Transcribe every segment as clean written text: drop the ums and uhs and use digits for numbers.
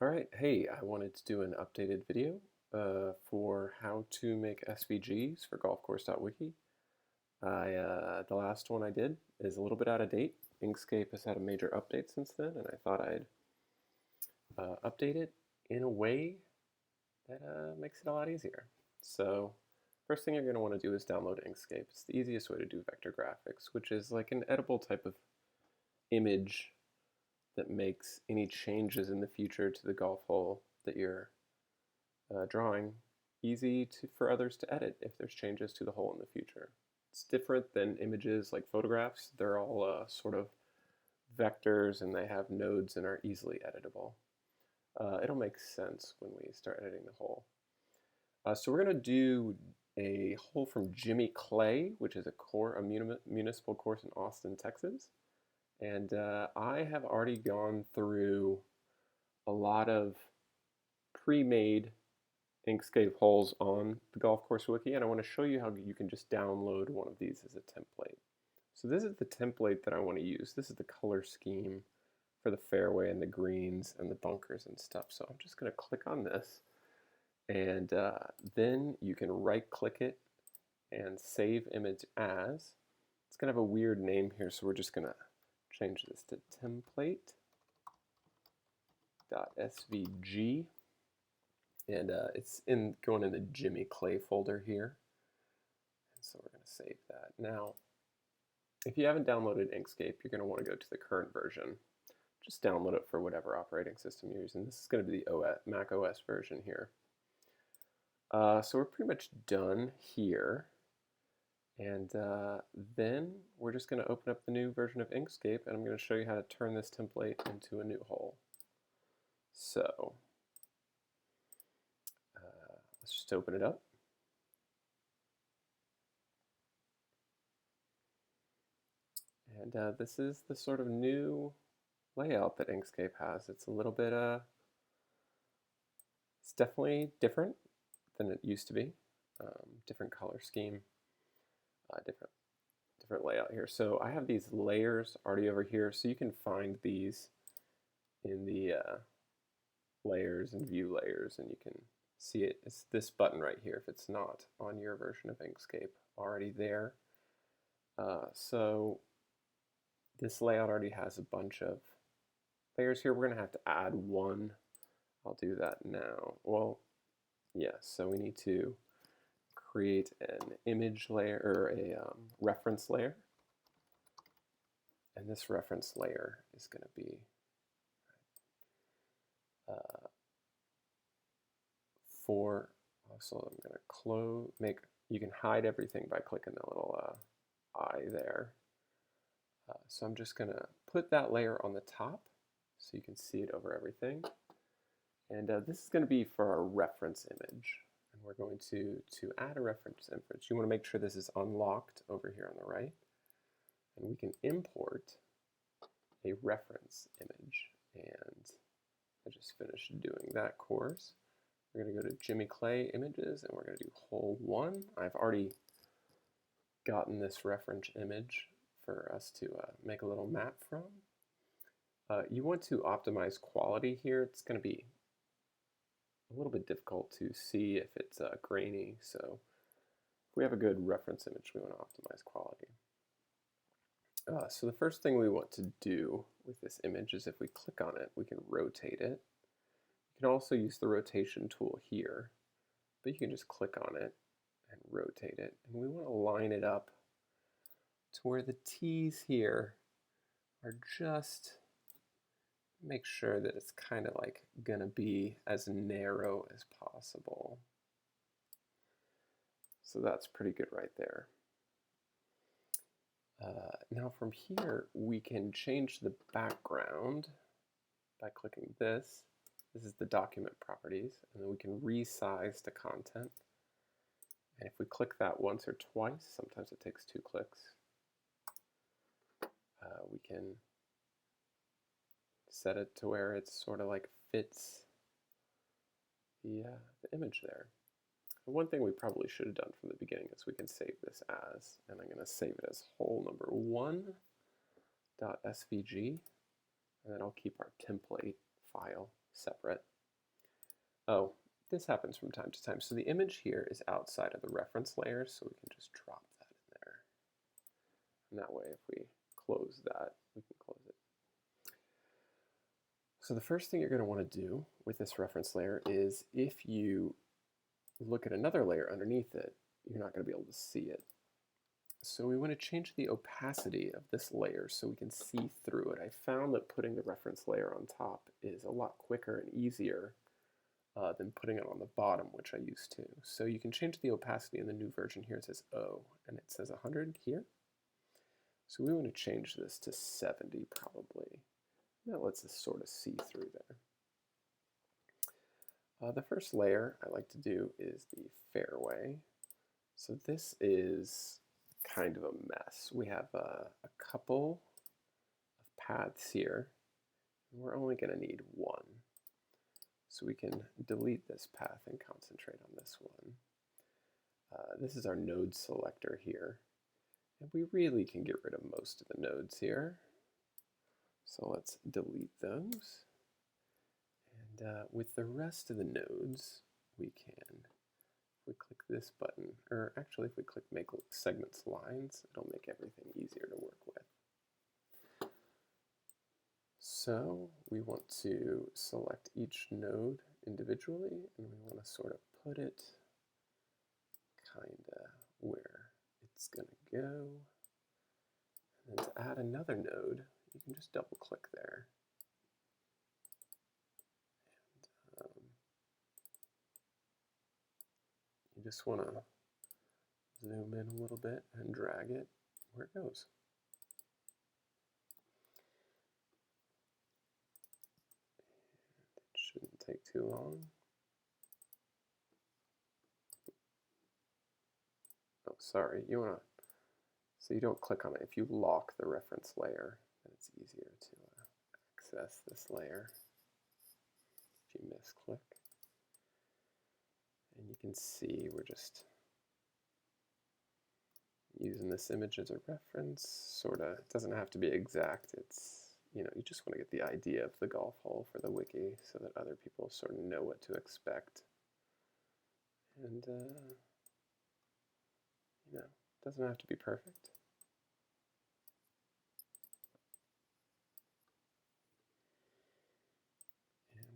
Alright, hey, I wanted to do an updated video for how to make SVGs for golfcourse.wiki. The last one I did is a little bit out of date. Inkscape has had a major update since then, and I thought I'd update it in a way that makes it a lot easier. So, first thing you're going to want to do is download Inkscape. It's the easiest way to do vector graphics, which is like an editable type of image that makes any changes in the future to the golf hole that you're drawing easy for others to edit if there's changes to the hole in the future. It's different than images like photographs. They're all sort of vectors and they have nodes and are easily editable. It'll make sense when we start editing the hole. So we're going to do a hole from Jimmy Clay, which is a municipal course in Austin, Texas. And I have already gone through a lot of pre-made Inkscape holes on the GolfCourseWiki, and I want to show you how you can just download one of these as a template. So this is the template that I want to use. This is the color scheme for the fairway and the greens and the bunkers and stuff. So I'm just going to click on this, and then you can right-click it and save image as. It's going to have a weird name here, so we're just going to change this to template.svg, and it's going in the Jimmy Clay folder here, and so we're going to save that. Now, if you haven't downloaded Inkscape, you're going to want to go to the current version. Just download it for whatever operating system you're using. This is going to be the Mac OS version here. So we're pretty much done here. And then we're just going to open up the new version of Inkscape, and I'm going to show you how to turn this template into a new hole. So let's just open it up. And this is the sort of new layout that Inkscape has. It's a little bit, it's definitely different than it used to be. Different color scheme. Different layout here. So I have these layers already over here, so you can find these in the layers and view layers, and you can see it. It's this button right here if it's not on your version of Inkscape already there. So this layout already has a bunch of layers here. We're going to have to add one. I'll do that now. Well, yeah, so we need to create an image layer or a reference layer, and this reference layer is going to be so I'm going to you can hide everything by clicking the little eye there. So I'm just going to put that layer on the top so you can see it over everything, and this is going to be for our reference image. We're going to add a reference image. You want to make sure this is unlocked over here on the right. And we can import a reference image. And I just finished doing that course. We're going to go to Jimmy Clay Images, and we're going to do hole 1. I've already gotten this reference image for us to make a little map from. You want to optimize quality here. It's going to be a little bit difficult to see if it's grainy, so if we have a good reference image, we want to optimize quality. So the first thing we want to do with this image is if we click on it, we can rotate it. You can also use the rotation tool here, but you can just click on it and rotate it. And we want to line it up to where the T's here are just make sure that it's kind of like gonna be as narrow as possible. So that's pretty good right there. Now from here, we can change the background by clicking this. This is the document properties, and then we can resize the content. And if we click that once or twice, sometimes it takes 2 clicks, we can set it to where it's sort of like fits the image there. And one thing we probably should have done from the beginning is we can save this as, and I'm going to save it as hole number 1.svg, and then I'll keep our template file separate. Oh, this happens from time to time. So the image here is outside of the reference layer, so we can just drop that in there. And that way, if we close that, we can close it. So the first thing you're going to want to do with this reference layer is if you look at another layer underneath it, you're not going to be able to see it. So we want to change the opacity of this layer so we can see through it. I found that putting the reference layer on top is a lot quicker and easier than putting it on the bottom, which I used to. So you can change the opacity in the new version here. It says O, and it says 100 here. So we want to change this to 70 probably. That lets us sort of see through there. The first layer I like to do is the fairway. So this is kind of a mess. We have a couple of paths here, and we're only going to need one. So we can delete this path and concentrate on this one. This is our node selector here, and we really can get rid of most of the nodes here. So let's delete those. And with the rest of the nodes, we can, if we click this button, or actually if we click Make Segments Lines, it'll make everything easier to work with. So we want to select each node individually, and we want to sort of put it kind of where it's going to go. And then to add another node, you can just double click there. And you just want to zoom in a little bit and drag it where it goes. It shouldn't take too long. Oh, sorry, you want to, so you don't click on it. If you lock the reference layer, then it's easier to access this layer. If you misclick. And you can see we're just using this image as a reference, sort of. It doesn't have to be exact. It's, you know, you just want to get the idea of the golf hole for the wiki so that other people sort of know what to expect. And, you know, it doesn't have to be perfect.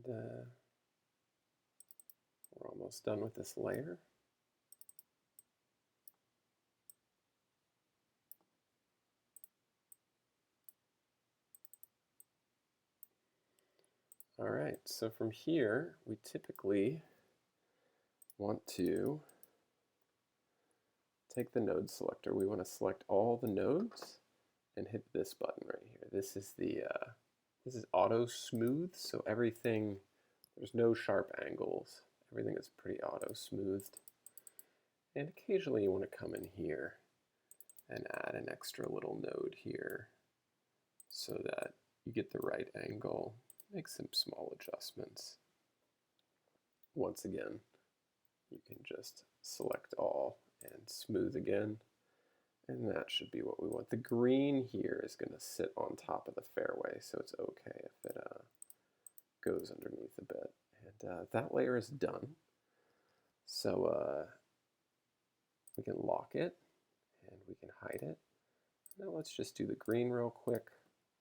And we're almost done with this layer. All right, so from here, we typically want to take the node selector. We want to select all the nodes and hit this button right here. This is the this is auto smooth, so everything, there's no sharp angles. Everything is pretty auto smoothed. And occasionally you want to come in here and add an extra little node here so that you get the right angle. Make some small adjustments. Once again, you can just select all and smooth again, and that should be what we want. The green here is going to sit on top of the fairway, so it's okay if it goes underneath a bit. And that layer is done. So we can lock it, and we can hide it. Now let's just do the green real quick.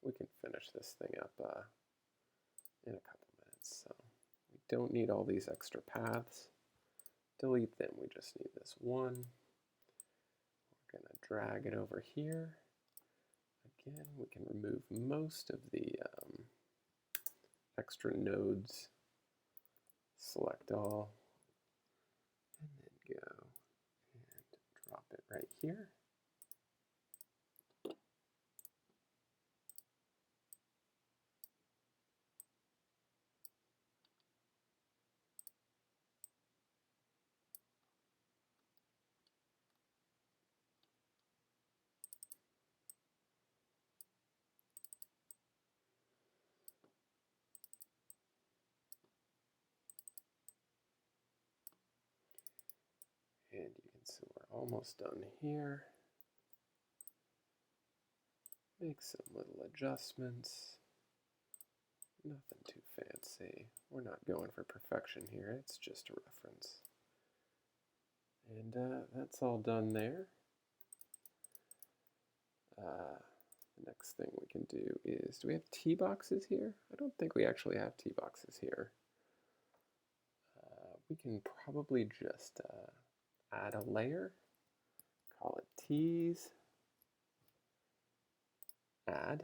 We can finish this thing up in a couple minutes. So we don't need all these extra paths. Delete them, we just need this one. We're going to drag it over here. Again, we can remove most of the extra nodes. Select all, and then go and drop it right here. And you can see we're almost done here. Make some little adjustments. Nothing too fancy. We're not going for perfection here. It's just a reference. And that's all done there. The next thing we can do is, do we have tee boxes here? I don't think we actually have tee boxes here. We can probably just add a layer, call it tees, add.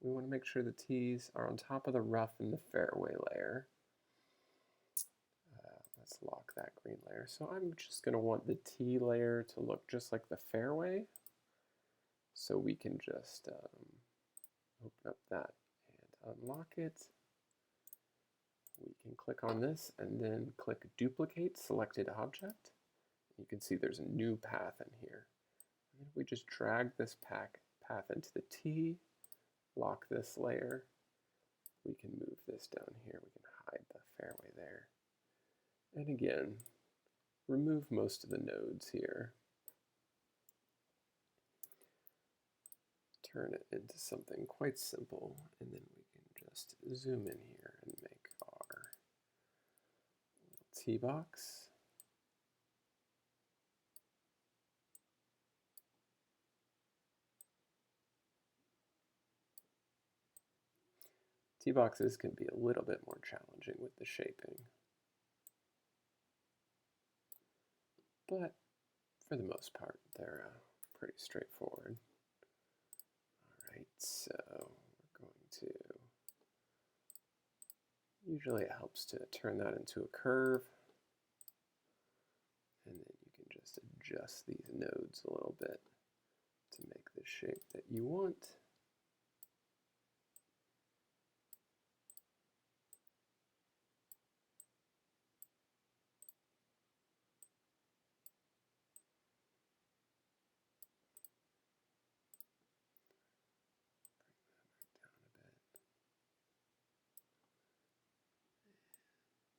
We want to make sure the tees are on top of the rough and the fairway layer. Let's lock that green layer. So I'm just going to want the tee layer to look just like the fairway. So we can just open up that and unlock it. We can click on this and then click Duplicate Selected Object. You can see there's a new path in here. And if we just drag this path into the tee, lock this layer, we can move this down here. We can hide the fairway there. And again, remove most of the nodes here. Turn it into something quite simple, and then we can just zoom in here and make our tee box. Tee boxes can be a little bit more challenging with the shaping, but for the most part, they're pretty straightforward. All right, so we're going to, usually it helps to turn that into a curve, and then you can just adjust these nodes a little bit to make the shape that you want.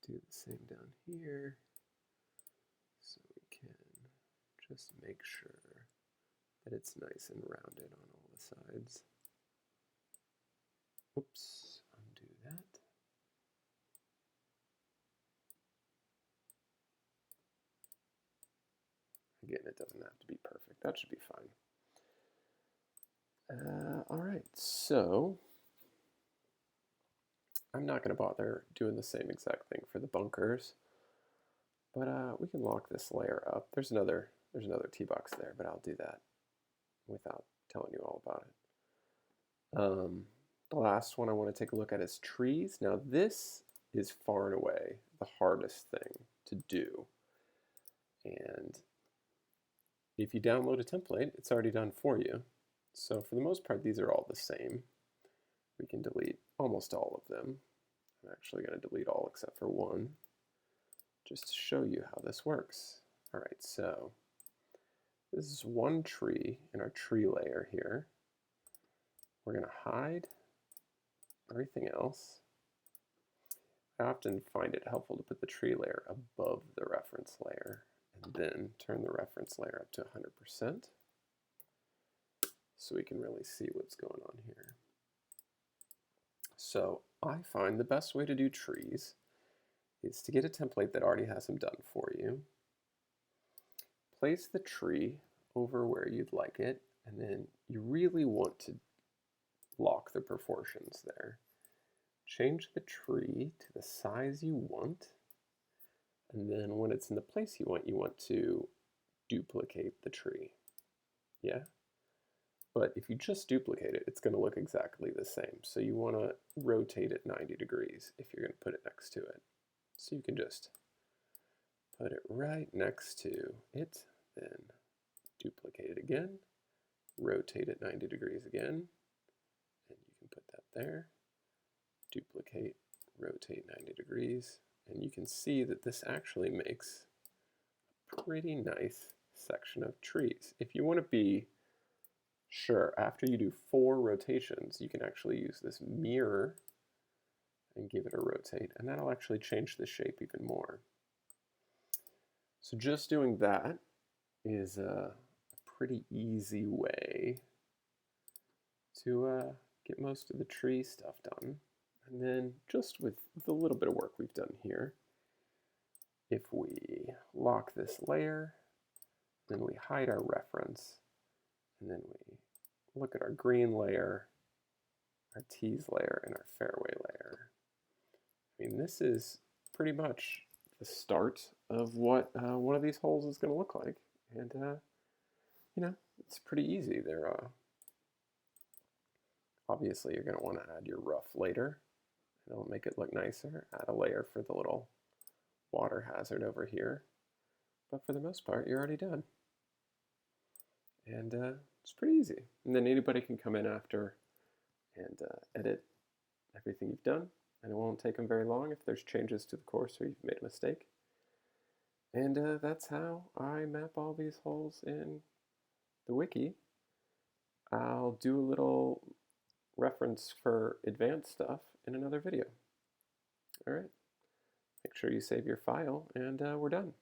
Do the same down here, so we can just make sure that it's nice and rounded on all the sides. Oops, undo that. Again, it doesn't have to be perfect. That should be fine. All right, so I'm not going to bother doing the same exact thing for the bunkers, but we can lock this layer up. There's another tee box there, but I'll do that without telling you all about it. The last one I want to take a look at is trees. Now this is far and away the hardest thing to do, and if you download a template, it's already done for you. So for the most part, these are all the same. We can delete almost all of them. I'm actually going to delete all except for one, just to show you how this works. All right, so this is one tree in our tree layer here. We're going to hide everything else. I often find it helpful to put the tree layer above the reference layer and then turn the reference layer up to 100% so we can really see what's going on here. So I find the best way to do trees is to get a template that already has them done for you. Place the tree over where you'd like it, and then you really want to lock the proportions there. Change the tree to the size you want, and then when it's in the place you want to duplicate the tree. Yeah? But if you just duplicate it, it's going to look exactly the same. So you want to rotate it 90 degrees if you're going to put it next to it. So you can just put it right next to it, then duplicate it again, rotate it 90 degrees again, and you can put that there, duplicate, rotate 90 degrees, and you can see that this actually makes a pretty nice section of trees. If you want to be sure, after you do 4 rotations, you can actually use this mirror and give it a rotate, and that'll actually change the shape even more. So just doing that is a pretty easy way to get most of the tree stuff done. And then just with the little bit of work we've done here, if we lock this layer, then we hide our reference, and then we look at our green layer, our tees layer, and our fairway layer. I mean, this is pretty much the start of what one of these holes is going to look like. And, you know, it's pretty easy. Obviously, you're going to want to add your rough later. It'll make it look nicer. Add a layer for the little water hazard over here. But for the most part, you're already done. And it's pretty easy. And then anybody can come in after and edit everything you've done. And it won't take them very long if there's changes to the course or you've made a mistake. And that's how I map all these holes in the wiki. I'll do a little reference for advanced stuff in another video. All right, make sure you save your file, and we're done.